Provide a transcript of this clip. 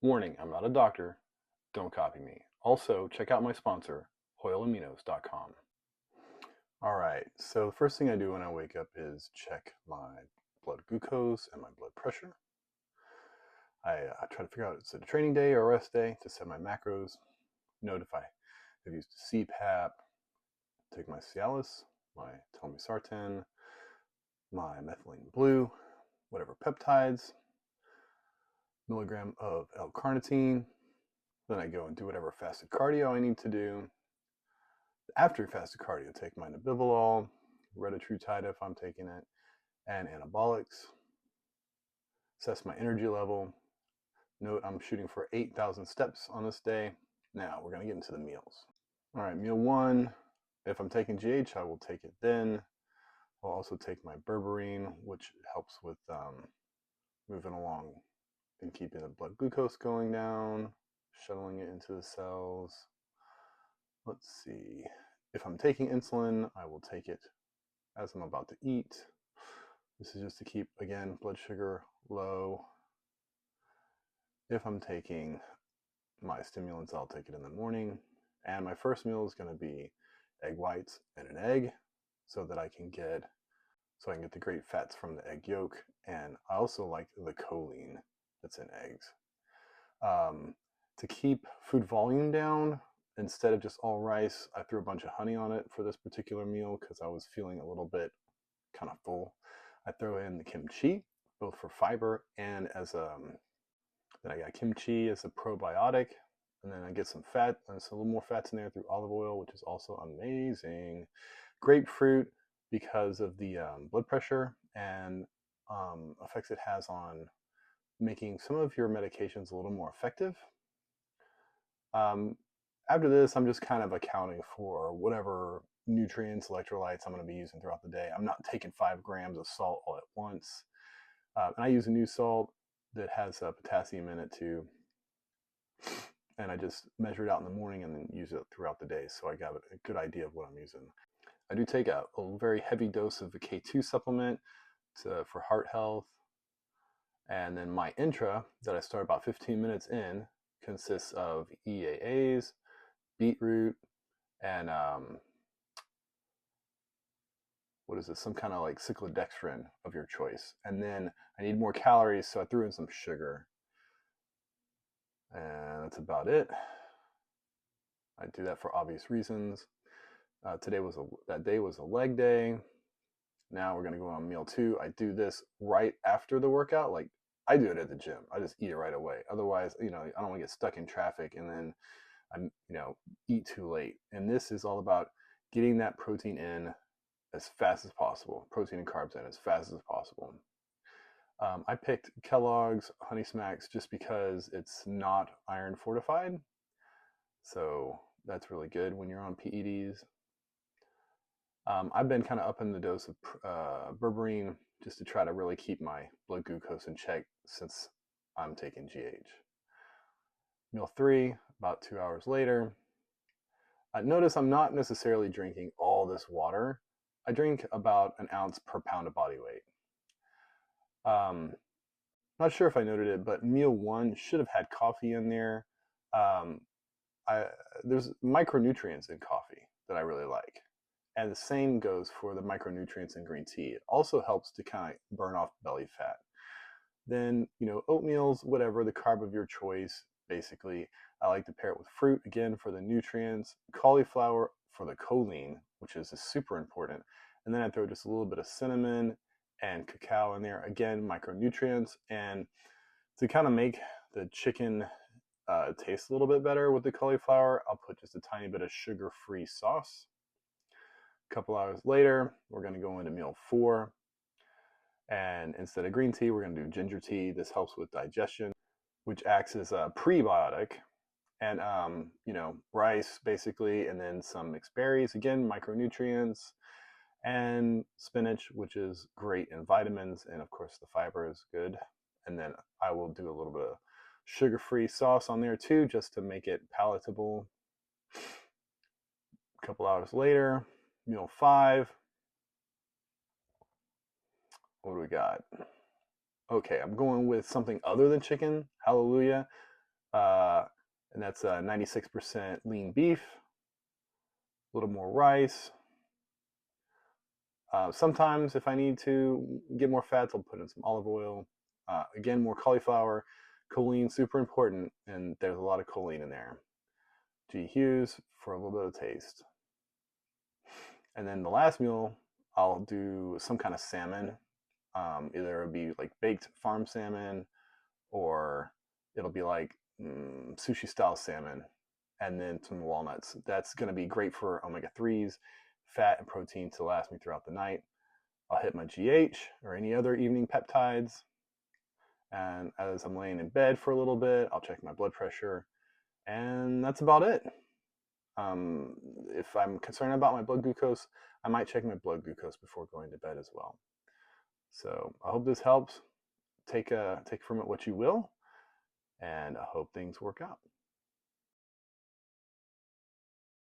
Warning, I'm not a doctor. Don't copy me. Also, check out my sponsor, hoyleaminos.com. All right, so the first thing I do when I wake up is check my blood glucose and my blood pressure. I try to figure out is it a training day or a rest day to set my macros, note if I have used CPAP, take my Cialis, my telmisartan, my methylene blue, whatever peptides, milligram of L-carnitine. Then I go and do whatever fasted cardio I need to do. After fasted cardio, take my nebivolol, retatrutide if I'm taking it, and anabolics. Assess my energy level. Note I'm shooting for 8,000 steps on this day. Now we're going to get into the meals. All right, meal one. If I'm taking GH, I will take it then. I'll also take my berberine, which helps with moving along and keeping the blood glucose going down, shuttling it into the cells. Let's see. If I'm taking insulin, I will take it as I'm about to eat. This is just to keep, again, blood sugar low. If I'm taking my stimulants, I'll take it in the morning. And my first meal is going to be egg whites and an egg so I can get the great fats from the egg yolk. And I also like the choline that's in eggs. To keep food volume down, instead of just all rice, I threw a bunch of honey on it for this particular meal because I was feeling a little bit kind of full. I throw in the kimchi, both for fiber and as then I got kimchi as a probiotic, and then I get some fat, and so a little more fats in there through olive oil, which is also amazing. Grapefruit, because of the blood pressure and effects it has on making some of your medications a little more effective. After this, I'm just kind of accounting for whatever nutrients, electrolytes I'm going to be using throughout the day. I'm not taking 5 grams of salt all at once. And I use a new salt that has potassium in it too. And I just measure it out in the morning and then use it throughout the day. So I got a good idea of what I'm using. I do take a very heavy dose of the K2 supplement for heart health. And then my intra that I start about 15 minutes in consists of EAAs, beetroot, and what is this? Some kind of like cyclodextrin of your choice. And then I need more calories, so I threw in some sugar. And that's about it. I do that for obvious reasons. That day was a leg day. Now we're gonna go on meal 2. I do this right after the workout. Like I do it at the gym. I just eat it right away. Otherwise, I don't want to get stuck in traffic and then eat too late. And this is all about getting that protein in as fast as possible. Protein and carbs in as fast as possible. I picked Kellogg's Honey Smacks just because it's not iron fortified. So that's really good when you're on PEDs. I've been kind of upping the dose of berberine just to try to really keep my blood glucose in check since I'm taking GH. Meal 3, about 2 hours later. Notice I'm not necessarily drinking all this water. I drink about an ounce per pound of body weight. Not sure if I noted it, but meal 1 should have had coffee in there. There's micronutrients in coffee that I really like. And the same goes for the micronutrients in green tea. It also helps to kind of burn off belly fat. Then, oatmeal's, whatever, the carb of your choice, basically. I like to pair it with fruit, again, for the nutrients. Cauliflower for the choline, which is super important. And then I throw just a little bit of cinnamon and cacao in there. Again, micronutrients. And to kind of make the chicken taste a little bit better with the cauliflower, I'll put just a tiny bit of sugar-free sauce. A couple hours later, we're going to go into meal 4. And instead of green tea, we're going to do ginger tea. This helps with digestion, which acts as a prebiotic. And, rice, basically, and then some mixed berries. Again, micronutrients. And spinach, which is great in vitamins. And, of course, the fiber is good. And then I will do a little bit of sugar-free sauce on there, too, just to make it palatable. A couple hours later, meal 5. What do we got? Okay, I'm going with something other than chicken. Hallelujah. and that's 96% lean beef, a little more rice. Sometimes if I need to get more fats, I'll put in some olive oil. Again, more cauliflower. Choline, super important, and there's a lot of choline in there. G Hughes for a little bit of taste. And then the last meal, I'll do some kind of salmon. Either it'll be like baked farm salmon, or it'll be like sushi style salmon, and then some walnuts. That's going to be great for omega-3s, fat and protein to last me throughout the night. I'll hit my GH or any other evening peptides. And as I'm laying in bed for a little bit, I'll check my blood pressure. And that's about it. If I'm concerned about my blood glucose, I might check my blood glucose before going to bed as well. So I hope this helps. Take from it what you will, and I hope things work out.